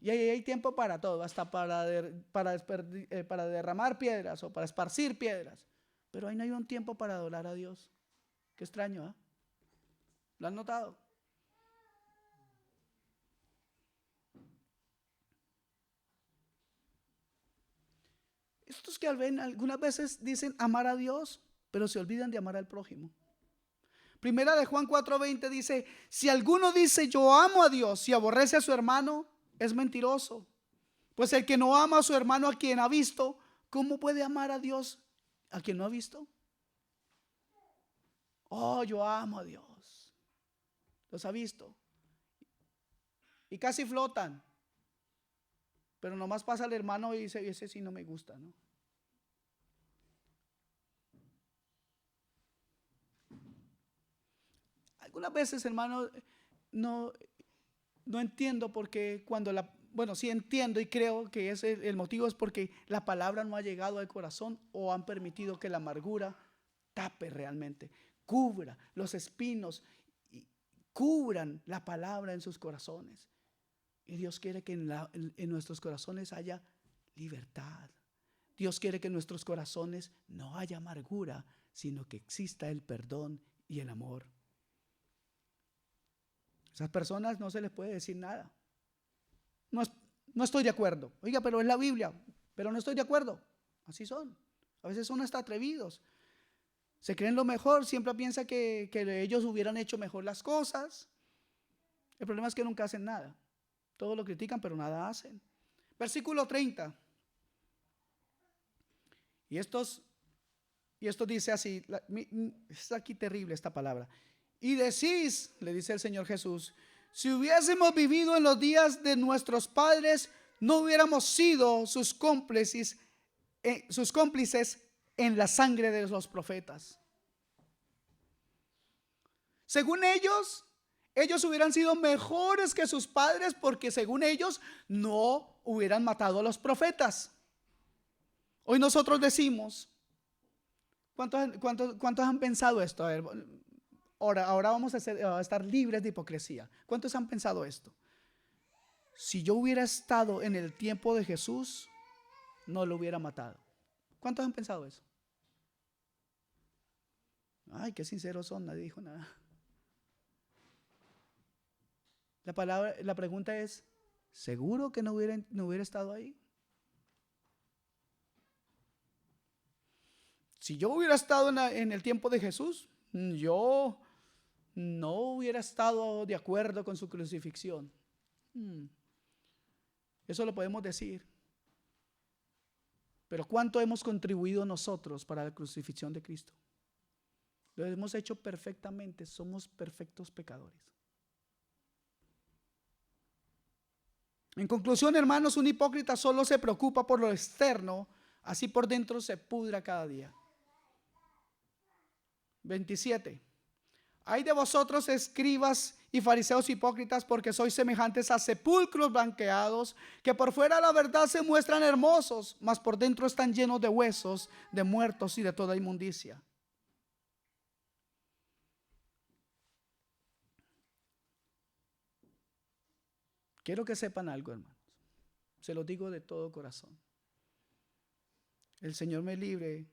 y ahí hay tiempo para todo, hasta para derramar piedras o para esparcir piedras. Pero ahí no hay un tiempo para adorar a Dios. Qué extraño, ¿eh? ¿Lo han notado? Estos que algunas veces dicen amar a Dios, pero se olvidan de amar al prójimo. Primera de Juan 4:20 dice: si alguno dice yo amo a Dios y aborrece a su hermano, es mentiroso. Pues el que no ama a su hermano a quien ha visto, ¿cómo puede amar a Dios a quien no ha visto? Oh, yo amo a Dios. Los ha visto. Y casi flotan. Pero nomás pasa el hermano y dice: ese sí no me gusta, ¿no? Algunas veces, hermano, no entiendo porque bueno, sí entiendo y creo que el motivo es porque la palabra no ha llegado al corazón o han permitido que la amargura tape realmente, cubra los espinos, y cubran la palabra en sus corazones. Y Dios quiere que en nuestros corazones haya libertad. Dios quiere que en nuestros corazones no haya amargura, sino que exista el perdón y el amor. Esas personas no se les puede decir nada. No estoy de acuerdo. Oiga, pero es la Biblia. Pero no estoy de acuerdo. Así son. A veces son hasta atrevidos. Se creen lo mejor. Siempre piensan que ellos hubieran hecho mejor las cosas. El problema es que nunca hacen nada. Todo lo critican, pero nada hacen. Versículo 30. Y esto dice así. Es aquí terrible esta palabra. Y decís, le dice el Señor Jesús: si hubiésemos vivido en los días de nuestros padres, no hubiéramos sido sus cómplices en la sangre de los profetas. Según ellos hubieran sido mejores que sus padres, porque según ellos no hubieran matado a los profetas. Hoy nosotros decimos, ¿cuántos han pensado esto? A ver, ahora vamos a estar libres de hipocresía. ¿Cuántos han pensado esto? Si yo hubiera estado en el tiempo de Jesús, no lo hubiera matado. ¿Cuántos han pensado eso? Ay, qué sinceros son, nadie dijo nada. La pregunta es: ¿seguro que no hubiera estado ahí? Si yo hubiera estado en el tiempo de Jesús, yo no hubiera estado de acuerdo con su crucifixión. Eso lo podemos decir. Pero ¿cuánto hemos contribuido nosotros para la crucifixión de Cristo? Lo hemos hecho perfectamente. Somos perfectos pecadores. En conclusión, hermanos, un hipócrita solo se preocupa por lo externo, así por dentro se pudra cada día. 27. Ay de vosotros, escribas y fariseos hipócritas, porque sois semejantes a sepulcros blanqueados, que por fuera la verdad se muestran hermosos, mas por dentro están llenos de huesos, de muertos y de toda inmundicia. Quiero que sepan algo, hermanos. Se lo digo de todo corazón. El Señor me libre,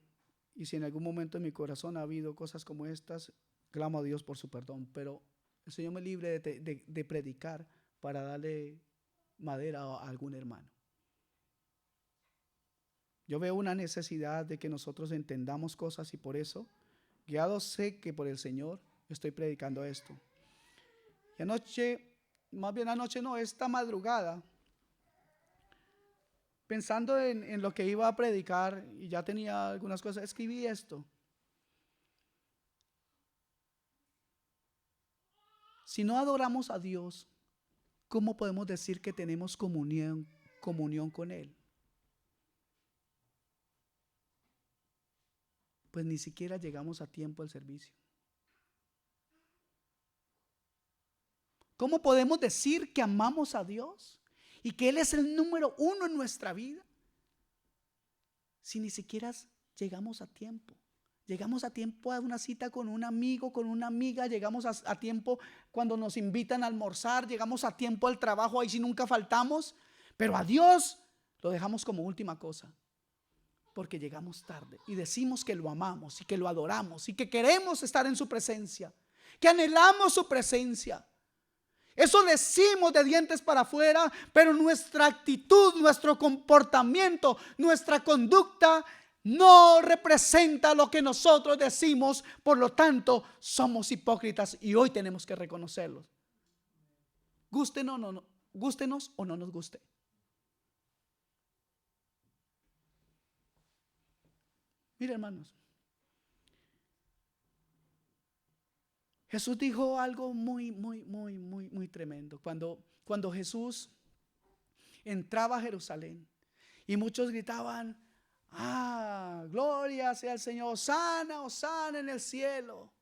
y si en algún momento en mi corazón ha habido cosas como estas, clamo a Dios por su perdón. Pero el Señor me libre de predicar para darle madera a algún hermano. Yo veo una necesidad de que nosotros entendamos cosas, y por eso, guiado sé que por el Señor, estoy predicando esto. Y esta madrugada, pensando en lo que iba a predicar, y ya tenía algunas cosas, escribí esto. Si no adoramos a Dios, ¿cómo podemos decir que tenemos comunión con Él? Pues ni siquiera llegamos a tiempo al servicio. ¿Cómo podemos decir que amamos a Dios y que Él es el número uno en nuestra vida si ni siquiera llegamos a tiempo? Llegamos a tiempo a una cita con un amigo, con una amiga. Llegamos a tiempo cuando nos invitan a almorzar. Llegamos a tiempo al trabajo, ahí sí nunca faltamos. Pero a Dios lo dejamos como última cosa, porque llegamos tarde y decimos que lo amamos y que lo adoramos y que queremos estar en su presencia, que anhelamos su presencia. Eso decimos de dientes para afuera, pero nuestra actitud, nuestro comportamiento, nuestra conducta no representa lo que nosotros decimos. Por lo tanto, somos hipócritas y hoy tenemos que reconocerlo. Gústenos o no nos guste. Mira, hermanos, Jesús dijo algo muy tremendo. Cuando Jesús entraba a Jerusalén y muchos gritaban: gloria sea el Señor, Hosana, Hosana en el cielo.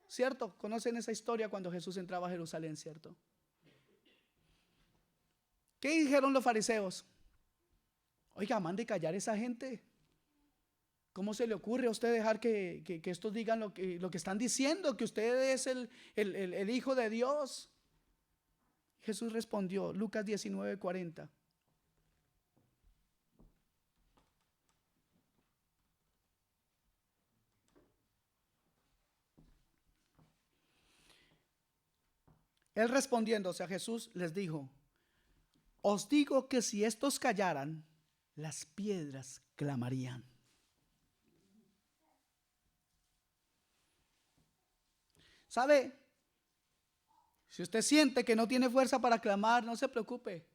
¿Cierto? ¿Conocen esa historia cuando Jesús entraba a Jerusalén, cierto? ¿Qué dijeron los fariseos? Oiga, mande callar a esa gente. ¿Cómo se le ocurre a usted dejar que estos digan lo que están diciendo? Que usted es el Hijo de Dios. Jesús respondió, Lucas 19:40. Él respondiéndose a Jesús les dijo: os digo que si estos callaran, las piedras clamarían. ¿Sabe? Si usted siente que no tiene fuerza para clamar, no se preocupe.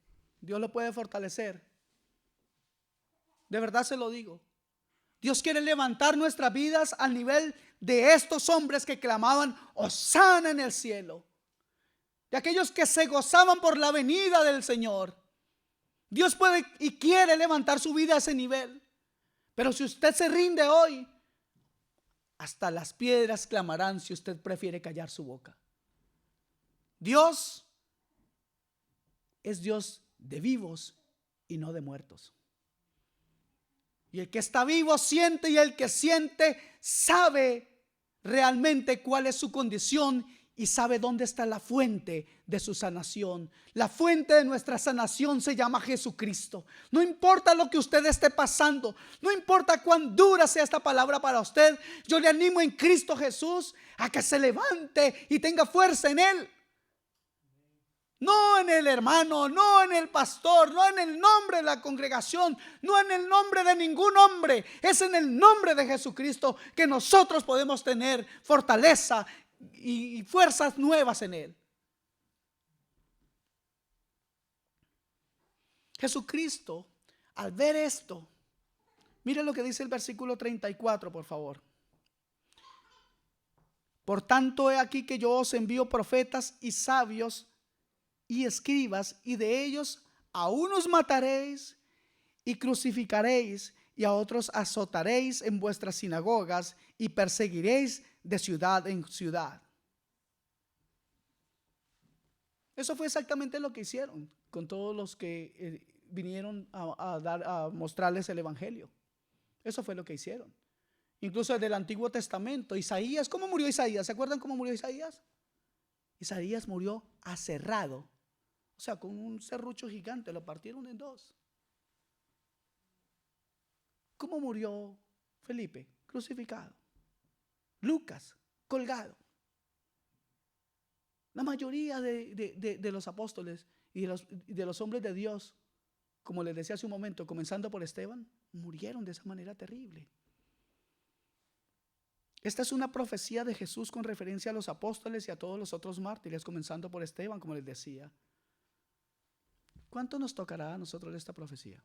Dios lo puede fortalecer. De verdad se lo digo. Dios quiere levantar nuestras vidas al nivel de estos hombres que clamaban Hosana en el cielo, de aquellos que se gozaban por la venida del Señor. Dios puede y quiere levantar su vida a ese nivel. Pero si usted se rinde hoy, hasta las piedras clamarán si usted prefiere callar su boca. Dios es Dios de vivos y no de muertos. Y el que está vivo siente, y el que siente sabe realmente cuál es su condición y sabe dónde está la fuente de su sanación. La fuente de nuestra sanación se llama Jesucristo. No importa lo que usted esté pasando, no importa cuán dura sea esta palabra para usted, yo le animo en Cristo Jesús a que se levante y tenga fuerza en Él. No en el hermano, no en el pastor, no en el nombre de la congregación, no en el nombre de ningún hombre. Es en el nombre de Jesucristo que nosotros podemos tener fortaleza y fuerzas nuevas en Él. Jesucristo, al ver esto, mire lo que dice el versículo 34, por favor. Por tanto, he aquí que yo os envío profetas y sabios y escribas, y de ellos a unos mataréis y crucificaréis, y a otros azotaréis en vuestras sinagogas, y perseguiréis de ciudad en ciudad. Eso fue exactamente lo que hicieron con todos los que vinieron a mostrarles el evangelio. Eso fue lo que hicieron. Incluso desde el Antiguo Testamento, Isaías, ¿cómo murió Isaías? ¿Se acuerdan cómo murió Isaías? Isaías murió aserrado. O sea, con un serrucho gigante, lo partieron en dos. ¿Cómo murió Felipe? Crucificado. Lucas, colgado. La mayoría de los apóstoles y de los hombres de Dios, como les decía hace un momento, comenzando por Esteban, murieron de esa manera terrible. Esta es una profecía de Jesús con referencia a los apóstoles y a todos los otros mártires, comenzando por Esteban, como les decía. ¿Cuánto nos tocará a nosotros esta profecía?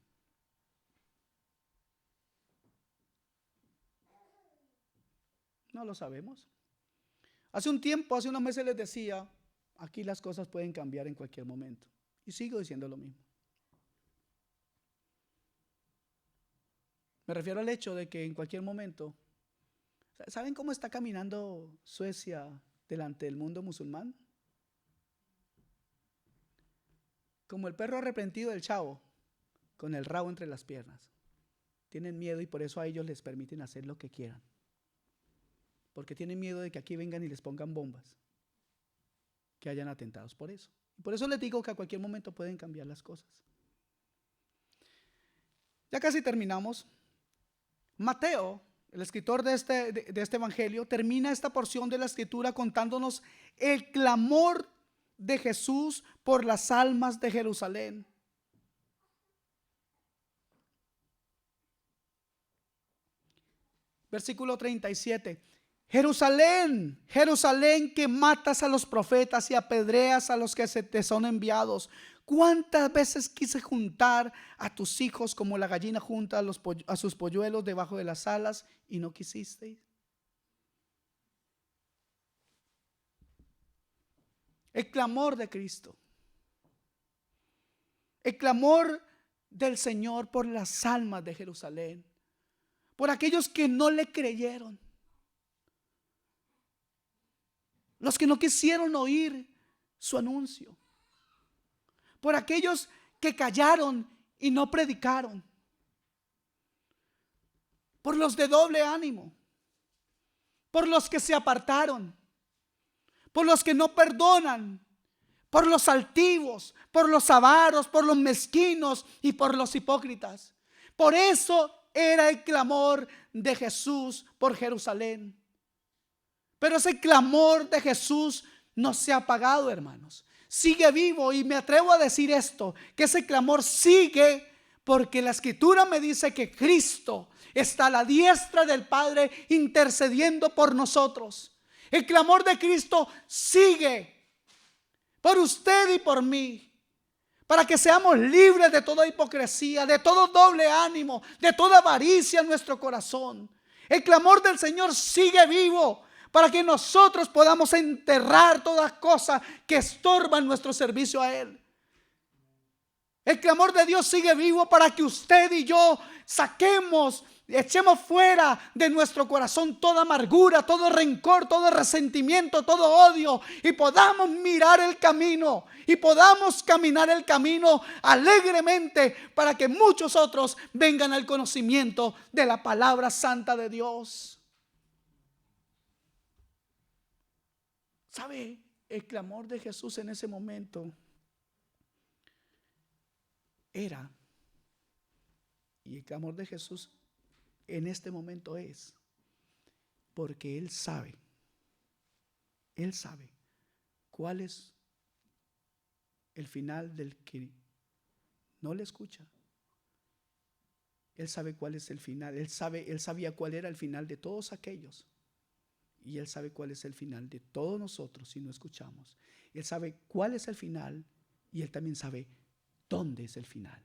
No lo sabemos. Hace un tiempo, hace unos meses les decía, aquí las cosas pueden cambiar en cualquier momento. Y sigo diciendo lo mismo. Me refiero al hecho de que en cualquier momento, ¿saben cómo está caminando Suecia delante del mundo musulmán? Como el perro arrepentido del Chavo, con el rabo entre las piernas. Tienen miedo y por eso a ellos les permiten hacer lo que quieran. porque tienen miedo de que aquí vengan y les pongan bombas, que hayan atentados por eso. Y por eso les digo que a cualquier momento pueden cambiar las cosas. Ya casi terminamos. Mateo, el escritor de este evangelio, termina esta porción de la escritura contándonos el clamor de Jesús por las almas de Jerusalén. Versículo 37. Jerusalén, Jerusalén, que matas a los profetas y apedreas a los que se te son enviados. ¿Cuántas veces quise juntar a tus hijos como la gallina junta a sus polluelos debajo de las alas y no quisisteis? El clamor de Cristo, el clamor del Señor por las almas de Jerusalén, por aquellos que no le creyeron, los que no quisieron oír su anuncio, por aquellos que callaron y no predicaron, por los de doble ánimo, por los que se apartaron, por los que no perdonan, por los altivos, por los avaros, por los mezquinos y por los hipócritas. Por eso era el clamor de Jesús por Jerusalén. Pero ese clamor de Jesús no se ha apagado, hermanos. Sigue vivo, y me atrevo a decir esto, que ese clamor sigue porque la Escritura me dice que Cristo está a la diestra del Padre intercediendo por nosotros. El clamor de Cristo sigue por usted y por mí, para que seamos libres de toda hipocresía, de todo doble ánimo, de toda avaricia en nuestro corazón. El clamor del Señor sigue vivo para que nosotros podamos enterrar todas cosas que estorban nuestro servicio a Él. El clamor de Dios sigue vivo para que usted y yo echemos fuera de nuestro corazón toda amargura, todo rencor, todo resentimiento, todo odio, y podamos mirar el camino y podamos caminar el camino alegremente para que muchos otros vengan al conocimiento de la palabra santa de Dios. ¿Sabe? El clamor de Jesús en ese momento era, y el clamor de Jesús en este momento es, porque Él sabe cuál es el final del que no le escucha. Él sabe cuál es el final. Él sabía cuál era el final de todos aquellos. Y Él sabe cuál es el final de todos nosotros si no escuchamos. Él sabe cuál es el final, y Él también sabe dónde es el final.